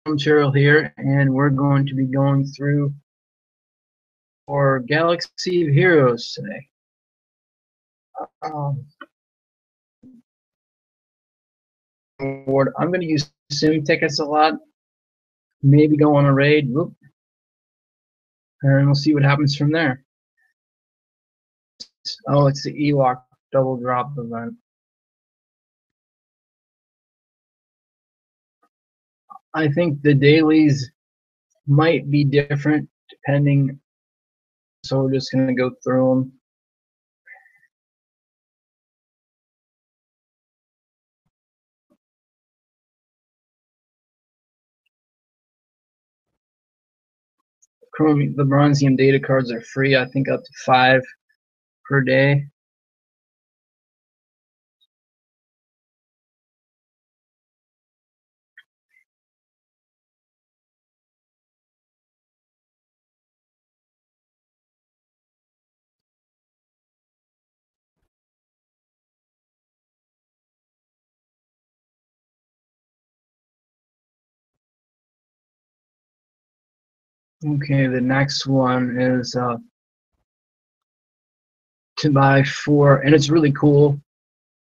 material here, and we're going to be going through our Galaxy of Heroes today. I'm going to use sim tickets a lot, maybe go on a raid, whoop, and we'll see what happens from there. Oh, it's the Ewok double drop event. I think the dailies might be different depending, so we're just going to go through them. The Bronzium data cards are free, I think up to 5 per day. Okay, the next one is to buy 4, and it's really cool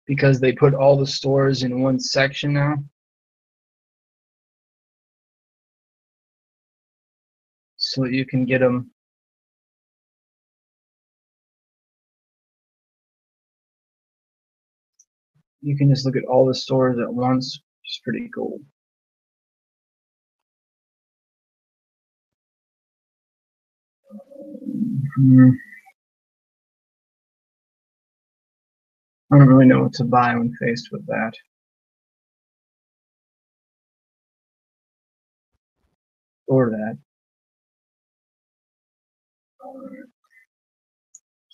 because they put all the stores in one section now. So you can get them. You can just look at all the stores at once, which is pretty cool. I don't really know what to buy when faced with that. Or that. I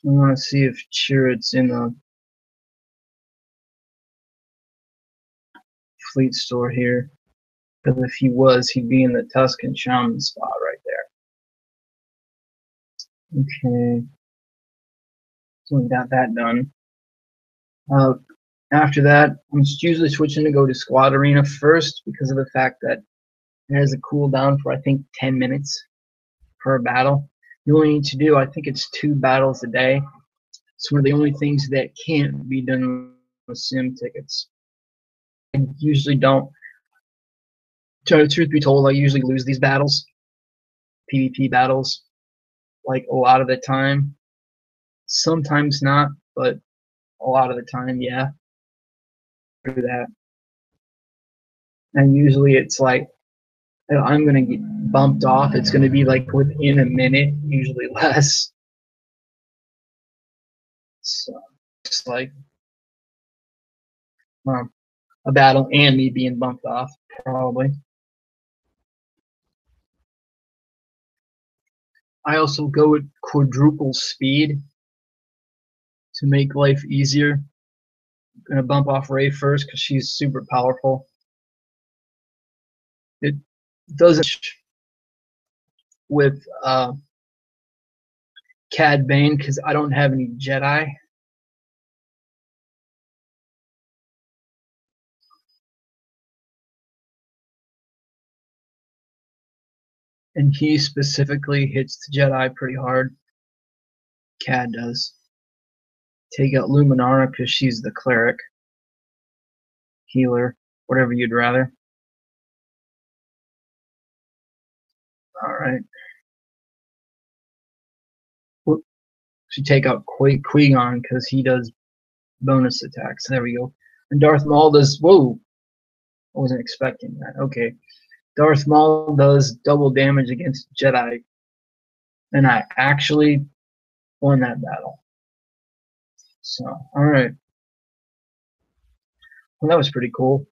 want to see if Chirrut's in the fleet store here. Because if he was, he'd be in the Tuscan Shaman spot right there. Okay. So we got that done. After that, I'm usually switching to go to Squad Arena first because of the fact that it has a cooldown for, I think, 10 minutes per battle. You only need to do, I think it's 2 battles a day. It's one of the only things that can't be done with sim tickets. I usually don't. Truth be told, I usually lose these battles, PvP battles, like a lot of the time. Sometimes not, but a lot of the time, yeah. Do that. And usually it's like, I'm going to get bumped off. It's going to be like within a minute, usually less. So it's like a battle and me being bumped off, probably. I also go with quadruple speed to make life easier. I'm going to bump off Ray first because she's super powerful. It doesn't with Cad Bane because I don't have any Jedi. And he specifically hits the Jedi pretty hard. Cad does. Take out Luminara because she's the cleric. Healer, whatever you'd rather. Alright. Should take out Qui-Gon because he does bonus attacks. There we go. And Darth Maul does. Whoa! I wasn't expecting that. Okay. Darth Maul does double damage against Jedi. And I actually won that battle. So, alright. Well, that was pretty cool.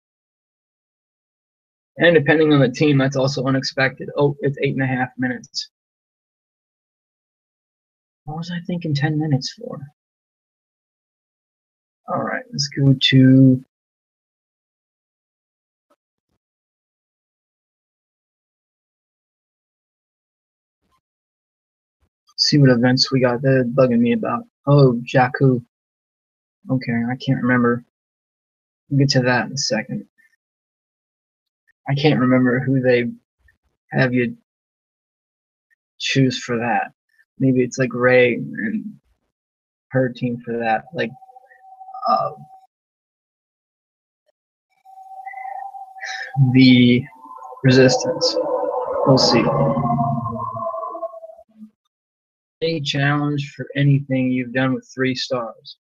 And depending on the team, that's also unexpected. Oh, it's 8.5 minutes. What was I thinking 10 minutes for? Alright, let's go to see what events we got. They're bugging me about. Oh, Jakku. Okay, I can't remember. We'll get to that in a second. I can't remember who they have you choose for that. Maybe it's like Ray and her team for that. Like uh, the Resistance. We'll see. Any challenge for anything you've done with 3 stars.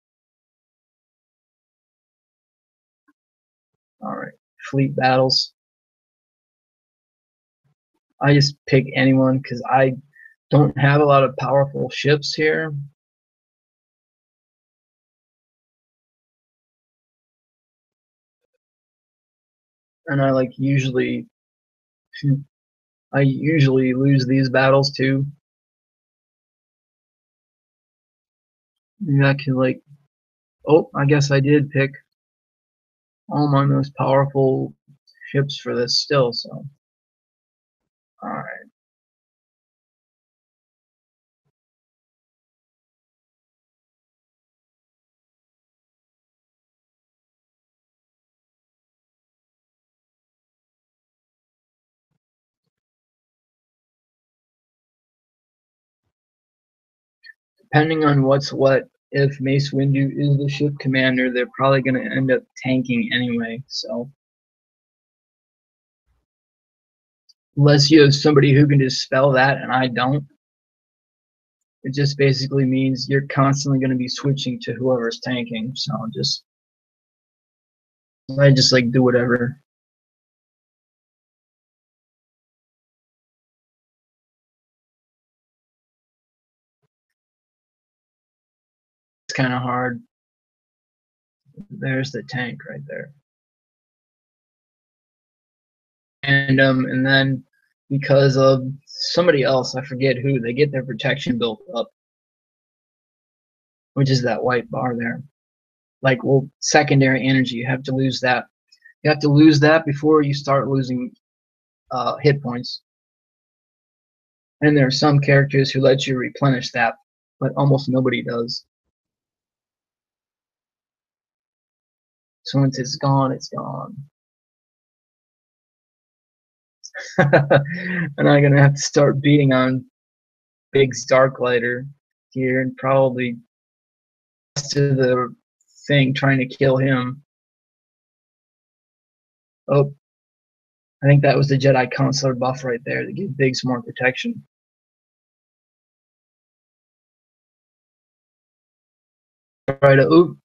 All right. Fleet battles. I just pick anyone because I don't have a lot of powerful ships here. And I usually lose these battles too. Maybe I can oh, I guess I did pick all my most powerful ships for this still, so alright. Depending on what's what, if Mace Windu is the ship commander, they're probably gonna end up tanking anyway, so unless you have somebody who can dispel that and I don't, it just basically means you're constantly going to be switching to whoever's tanking. So I just do whatever. It's kind of hard. There's the tank right there. And then because of somebody else, I forget who, they get their protection built up, which is that white bar there. Secondary energy, you have to lose that. You have to lose that before you start losing hit points. And there are some characters who let you replenish that, but almost nobody does. So once it's gone, it's gone. And I'm gonna have to start beating on Big's Darklighter here and probably to the thing trying to kill him. Oh, I think that was the Jedi Counselor buff right there to give Big some more protection. Right, oh,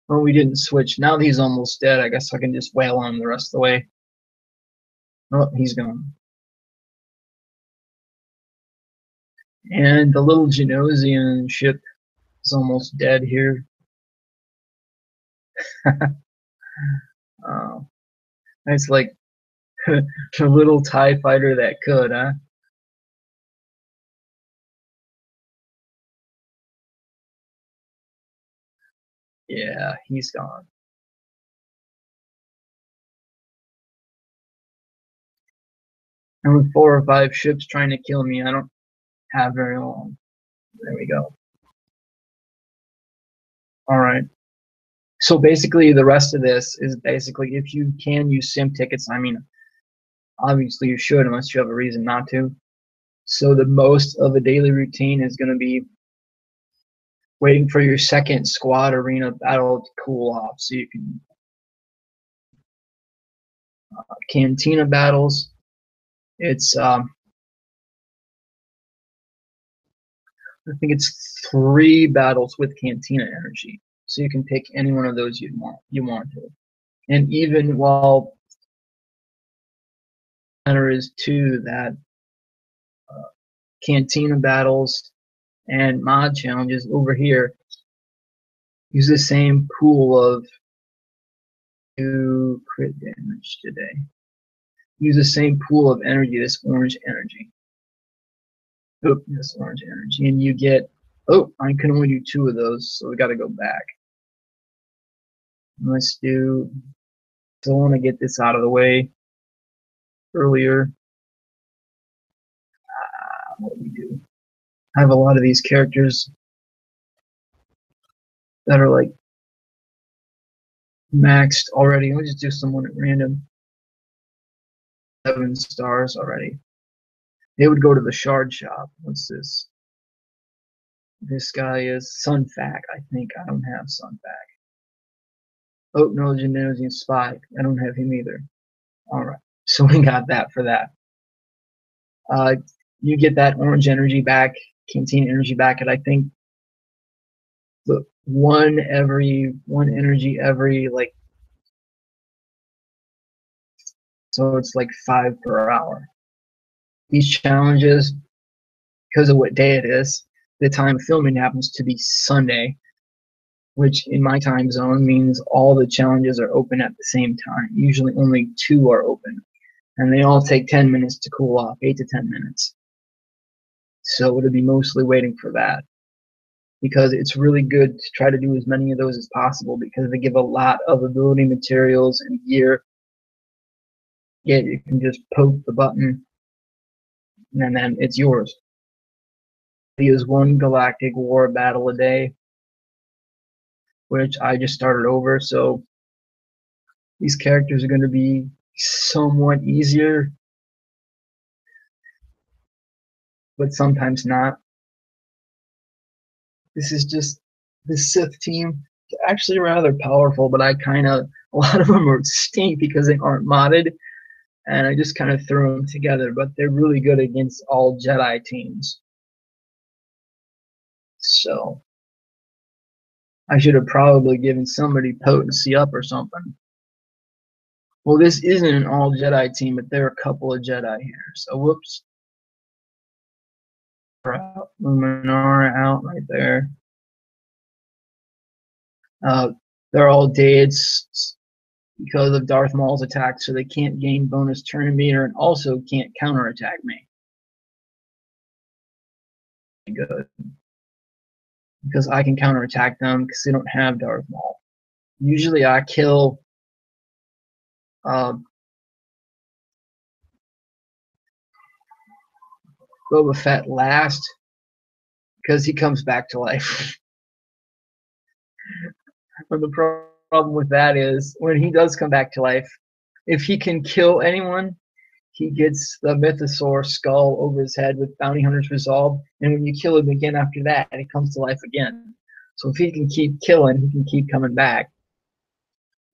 we didn't switch. Now that he's almost dead, I guess I can just wail on him the rest of the way. Oh, he's gone. And the little Genosian ship is almost dead here. It's like a little TIE fighter that could, huh? Yeah, he's gone. And with 4 or 5 ships trying to kill me, I don't have very long. There we go. All right. So basically, the rest of this is basically if you can use sim tickets. I mean, obviously you should unless you have a reason not to. So the most of a daily routine is going to be waiting for your second squad arena battle to cool off, so you can cantina battles. It's I think it's 3 battles with cantina energy, so you can pick any one of those you want to. And even while matter is too that cantina battles and mod challenges over here use the same pool of crit damage today. Use the same pool of energy, this orange energy. Oh, this orange energy, and you get. Oh, I can only do 2 of those, so we got to go back. Let's do. So I want to get this out of the way earlier. What do we do? I have a lot of these characters that are maxed already. Let me just do someone at random. 7 stars already. They would go to the shard shop. What's this? This guy is Sunfac, I think. I don't have Sunfac. Oak Knowledge and Nosy Spy. I don't have him either. Alright. So we got that for that. You get that orange energy back, canteen energy back at I think one energy every like, so it's like 5 per hour. These challenges, because of what day it is, the time of filming happens to be Sunday, which in my time zone means all the challenges are open at the same time. Usually only 2 are open, and they all take 10 minutes to cool off, 8 to 10 minutes. So it'll be mostly waiting for that, because it's really good to try to do as many of those as possible, because they give a lot of ability materials and gear. Yeah, you can just poke the button and then it's yours. He is 1 galactic war battle a day, which I just started over, so these characters are going to be somewhat easier, but sometimes not. This is just the Sith team. They're actually rather powerful, but a lot of them are stink because they aren't modded, and I just kind of threw them together, but they're really good against all Jedi teams. So I should have probably given somebody potency up or something. Well, this isn't an all Jedi team, but there are a couple of Jedi here. So whoops. Luminara out right there. They're all dead because of Darth Maul's attack, so they can't gain bonus turn meter and also can't counterattack me. Good. Because I can counterattack them because they don't have Darth Maul. Usually I kill Boba Fett last because he comes back to life. But the problem with that is when he does come back to life, if he can kill anyone, he gets the mythosaur skull over his head with bounty hunter's resolve, and when you kill him again after that, he comes to life again. So if he can keep killing, he can keep coming back.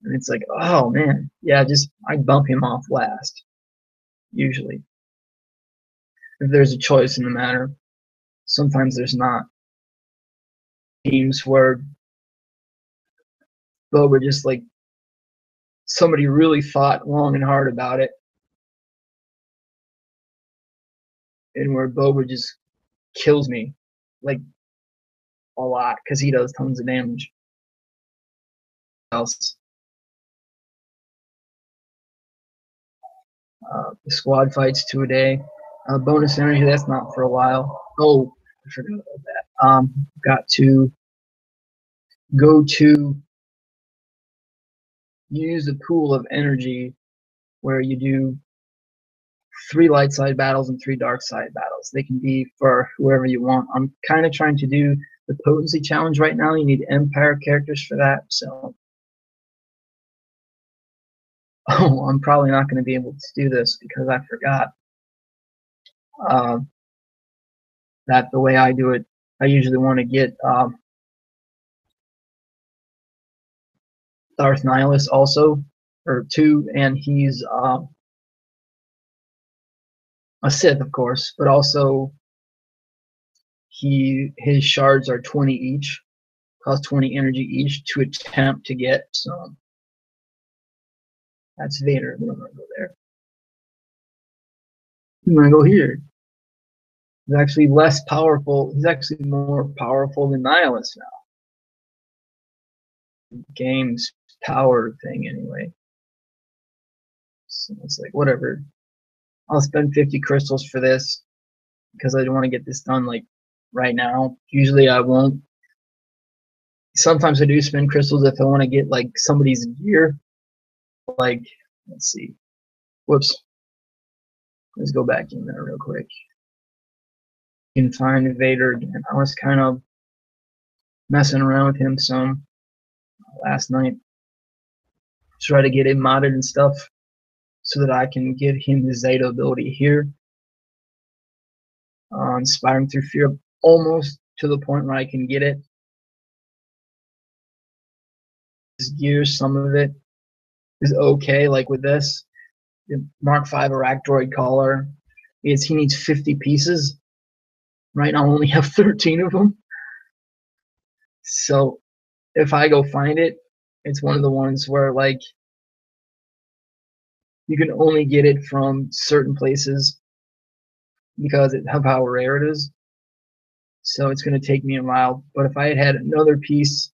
And it's like, oh man, yeah, I bump him off last, usually. If there's a choice in the matter. Sometimes there's not. Teams where Boba just like somebody really thought long and hard about it, and where Boba just kills me like a lot because he does tons of damage. Else, the squad fights 2 a day. Bonus energy, that's not for a while. Oh, I forgot about that. Got to go to use a pool of energy where you do 3 light side battles and 3 dark side battles. They can be for whoever you want. I'm kind of trying to do the potency challenge right now. You need Empire characters for that, so I'm probably not going to be able to do this because I forgot that the way I do it, I usually want to get Darth Nihilus also, or 2, and he's a Sith, of course, but also his shards are 20 each, cost 20 energy each to attempt to get. So that's Vader. I'm gonna go there. I'm gonna go here. He's actually less powerful. He's actually more powerful than Nihilus now. Game's power thing anyway. So it's like whatever. I'll spend 50 crystals for this because I don't want to get this done like right now. Usually I won't. Sometimes I do spend crystals if I want to get like somebody's gear. Like, let's see. Whoops. Let's go back in there real quick. You can find Vader again. I was kind of messing around with him some last night. Try to get him modded and stuff. so that I can give him the Zeta ability here. Inspiring through fear, almost to the point where I can get it. His gears, some of it is okay, like with this. The Mark V Arachdroid collar, he needs 50 pieces. Right now I only have 13 of them. So if I go find it, it's one of the ones where like you can only get it from certain places because of how rare it is. So it's going to take me a while. But if I had another piece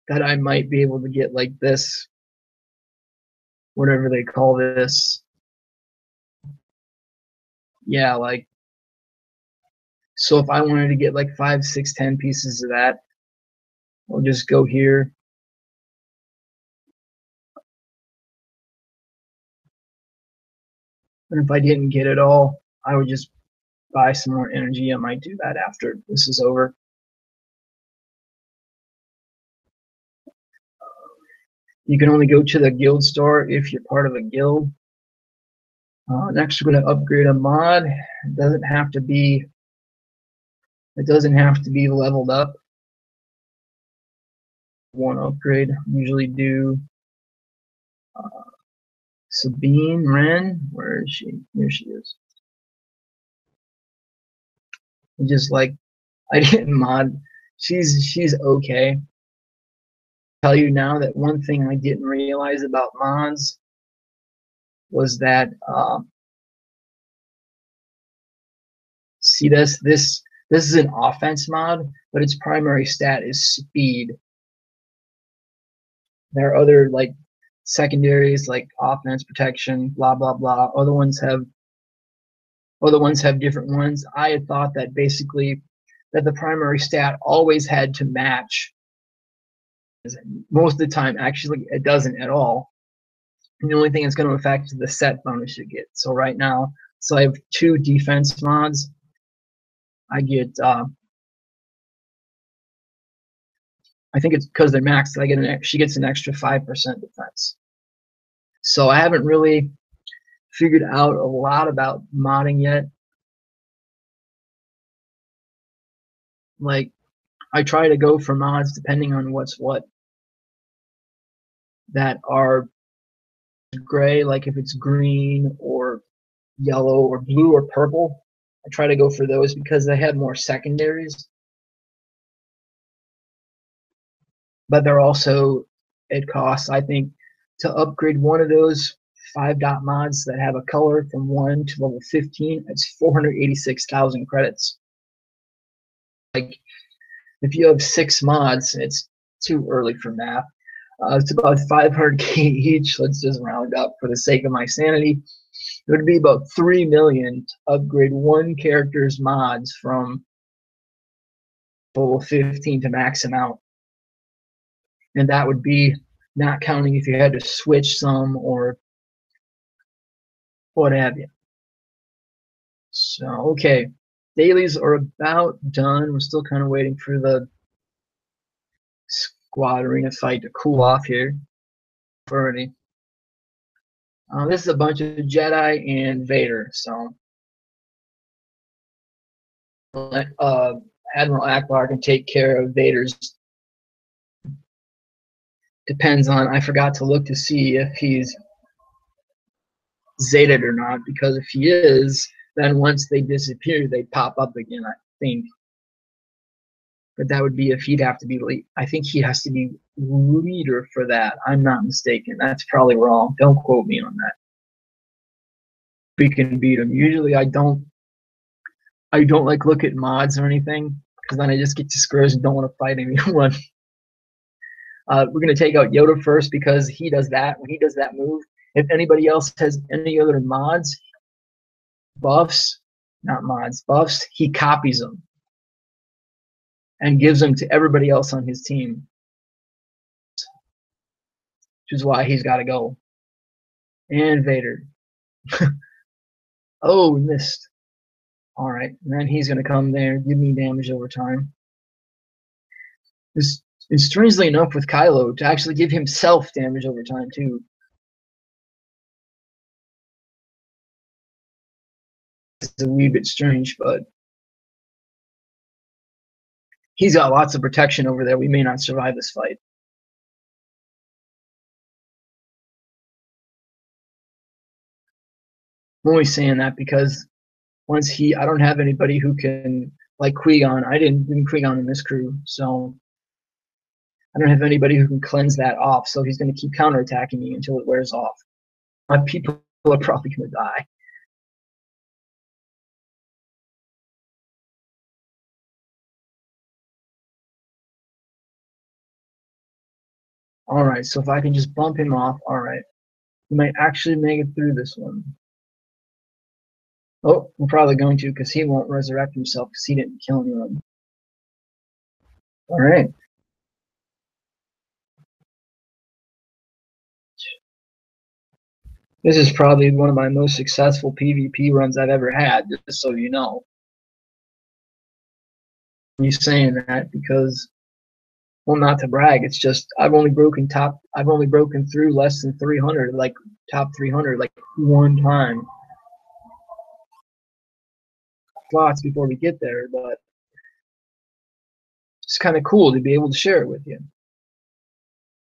that I might be able to get, like this, whatever they call this, yeah, like, so if I wanted to get like 5, 6, 10 pieces of that, I'll just go here. And if I didn't get it all, I would just buy some more energy. I might do that after this is over. You can only go to the guild store if you're part of a guild. Next, we're going to upgrade a mod. It doesn't have to be leveled up. One upgrade. Usually do Sabine Wren. Where is she? Here she is. Just like I didn't mod. She's okay. I'll tell you now that one thing I didn't realize about mods was that see this is an offense mod, but its primary stat is speed. There are other like secondaries like offense, protection, blah blah blah. Other ones have different ones. I had thought that basically that the primary stat always had to match. Most of the time, actually, it doesn't at all. And the only thing it's going to affect is the set bonus you get. So right now, so I have 2 defense mods. I get, I think it's because they're maxed. She gets an extra 5% defense. So I haven't really figured out a lot about modding yet. Like, I try to go for mods depending on what's what that are gray, like if it's green or yellow or blue or purple. I try to go for those because they have more secondaries. But they're also, it costs, I think, to upgrade one of those 5-dot mods that have a color from 1 to level 15, it's 486,000 credits. Like, if you have 6 mods, it's too early for math. It's about 500K each. Let's just round up for the sake of my sanity. It would be about 3 million to upgrade one character's mods from level 15 to max amount. And that would be not counting if you had to switch some or what have you. So, okay. Dailies are about done. We're still kind of waiting for the squad arena fight to cool off here. Already. This is a bunch of Jedi and Vader, so Admiral Akbar can take care of Vader's. Depends on, I forgot to look to see if he's Zetaed or not, because if he is, then once they disappear, they pop up again, I think. But that would be if he'd have to be late. I think he has to be leader for that. I'm not mistaken. That's probably wrong. Don't quote me on that. We can beat him. Usually I don't like look at mods or anything, because then I just get discouraged and don't want to fight anyone. We're going to take out Yoda first because he does that. When he does that move, if anybody else has any other mods, buffs, he copies them and gives them to everybody else on his team, which is why he's got to go. And Vader. Oh, we missed. All right, and then he's going to come there, give me damage over time. And strangely enough, with Kylo, to actually give himself damage over time too. a wee bit strange, but he's got lots of protection over there. We may not survive this fight. I'm only saying that because once I don't have anybody who can, like Qui-Gon. I didn't bring Qui-Gon in this crew, so I don't have anybody who can cleanse that off. So he's going to keep counterattacking me until it wears off. My people are probably going to die. All right, so if I can just bump him off, all right, he might actually make it through this one. Oh, we're probably going to because he won't resurrect himself because he didn't kill anyone. All right. This is probably one of my most successful PvP runs I've ever had, just so you know. You saying that because, well, not to brag, it's just I've only broken through less than 300, like top 300, like one time. Lots before we get there, but it's kind of cool to be able to share it with you,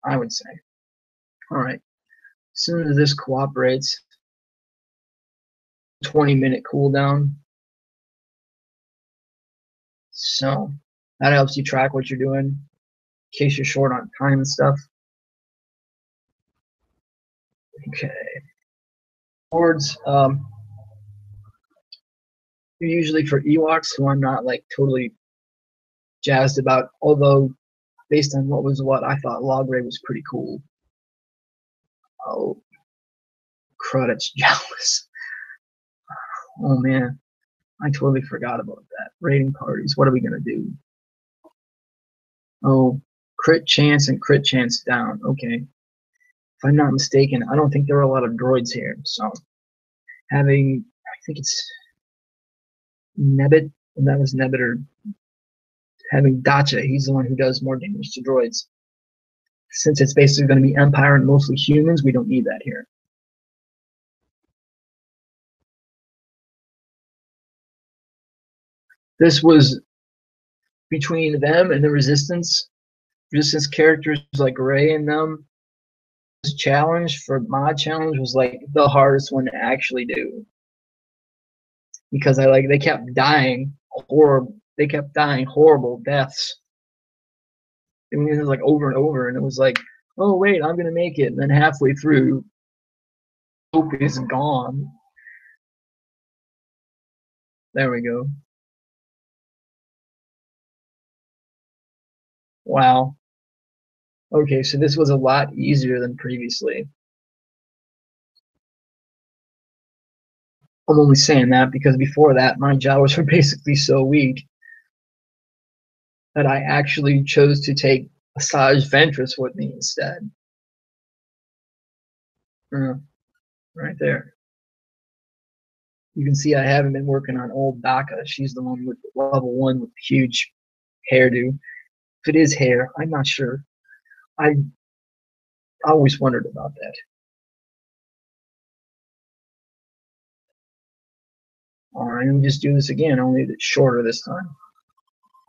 I would say. All right. As soon as this cooperates, 20-minute cooldown. So that helps you track what you're doing in case you're short on time and stuff. Okay. Boards, usually for Ewoks, who I'm not like totally jazzed about, although based on what I thought Logray was pretty cool. Oh, crud, it's jealous. Oh man, I totally forgot about that. Raiding parties, what are we gonna do? Oh, crit chance and crit chance down. Okay. If I'm not mistaken, I don't think there are a lot of droids here, so having, I think it's Nebbit, and that was Nebbit, or having Dacha, he's the one who does more damage to droids. Since it's basically going to be Empire and mostly humans, we don't need that here. This was between them and the Resistance characters like Rey and them. This challenge for mod challenge was like the hardest one to actually do because they kept dying horrible deaths. It was like over and over, and it was like, oh wait, I'm gonna make it, and then halfway through, hope is gone. There we go. Wow. Okay, so this was a lot easier than previously. I'm only saying that because before that, my Jawas were basically so weak that I actually chose to take Asajj Ventress with me instead. Right there. You can see I haven't been working on old Daka. She's the one with level 1 with the huge hairdo. If it is hair, I'm not sure. I always wondered about that. Alright, let me just do this again, only it's shorter this time.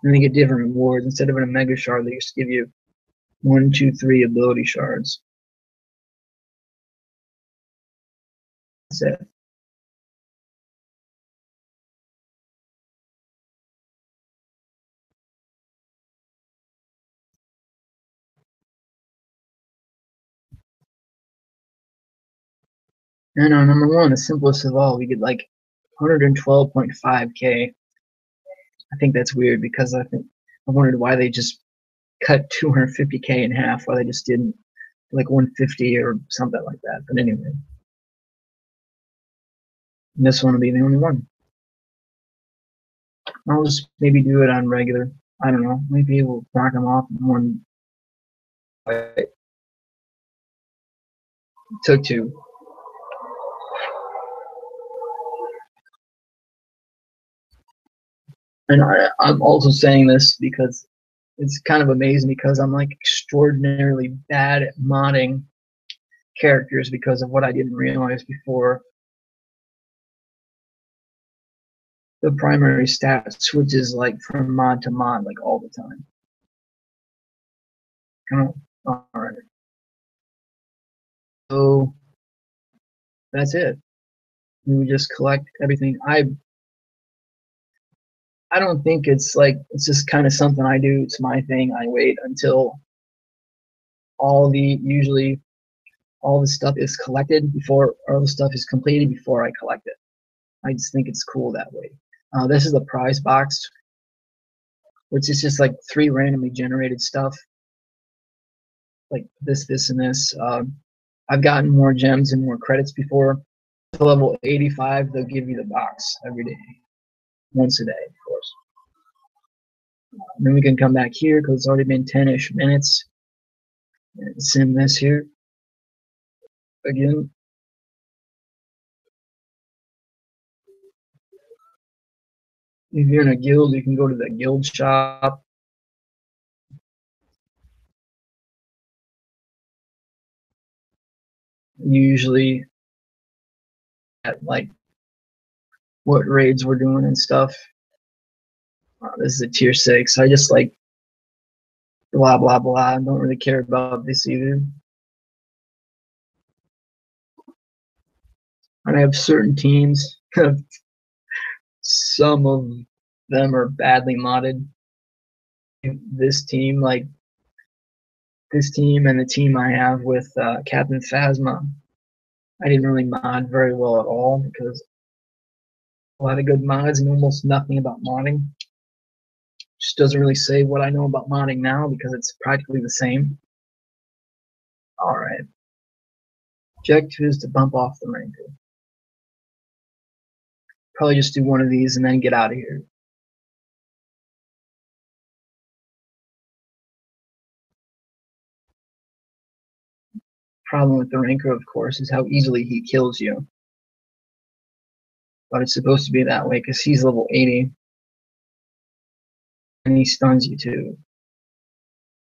And they get different rewards. Instead of a Mega Shard, they just give you 1, 2, 3 ability shards. That's it. And on number 1, the simplest of all, we get like 112.5k. I think that's weird because I wondered why they just cut 250k in half, why they just didn't like 150 or something like that. But anyway, this one will be the only one. I'll just maybe do it on regular. I don't know. Maybe we'll knock them off in one. It took 2. And I'm also saying this because it's kind of amazing because I'm like extraordinarily bad at modding characters because of what I didn't realize before. the primary stat switches like from mod to mod like all the time. All right. So that's it. You just collect everything. I don't think it's like it's just kind of something I do. It's my thing. I wait until usually all the stuff is collected before all the stuff is completed before I collect it. I just think it's cool that way. This is the prize box, which is just like 3 randomly generated stuff, like this, and this. I've gotten more gems and more credits before. To level 85, they'll give you the box every day, once a day, of course. And then we can come back here because it's already been 10-ish minutes. And sim this here again. If you're in a guild, you can go to the guild shop. Usually at like what raids we're doing and stuff. This is a tier 6. I just like blah blah blah. I don't really care about this either. And I have certain teams. Some of them are badly modded. This team, like this team and the team I have with Captain Phasma, I didn't really mod very well at all because a lot of good mods and almost nothing about modding. Just doesn't really say what I know about modding now because it's practically the same. Alright. Objective is to bump off the ranker. Probably just do one of these and then get out of here. Problem with the ranker, of course, is how easily he kills you. But it's supposed to be that way because he's level 80. And he stuns you too.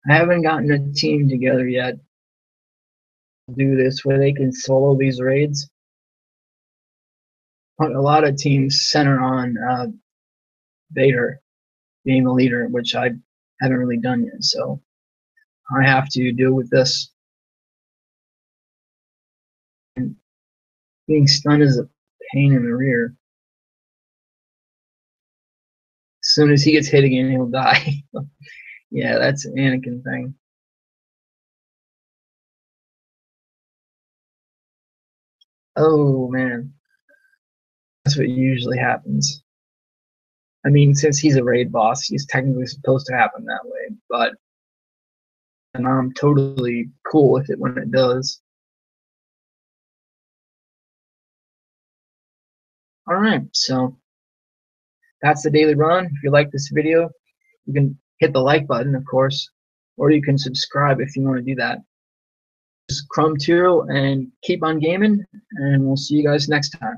I haven't gotten a team together yet to do this where they can solo these raids. But a lot of teams center on Vader being the leader, which I haven't really done yet. So I have to deal with this. And being stunned is a pain in the rear. As soon as he gets hit again, he'll die. Yeah, that's an Anakin thing. Oh, man. That's what usually happens. I mean, since he's a raid boss, he's technically supposed to happen that way, but and I'm totally cool with it when it does. Alright, so that's the daily run. If you like this video, you can hit the like button, of course, or you can subscribe if you want to do that. This is Crumb2 and keep on gaming, and we'll see you guys next time.